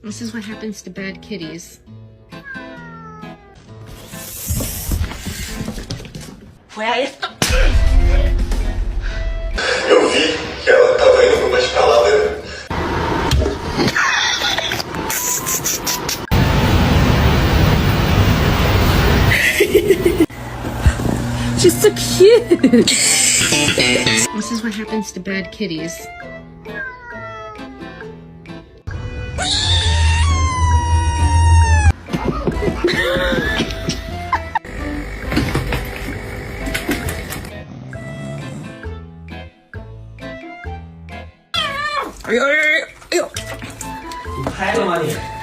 This is what happens to bad kitties. Foi a esta. Eu vi que ela tava indo pra uma escalada. She's so cute! This is what happens to bad kitties. Ai, ai, ai, ai. 你拍了吗你？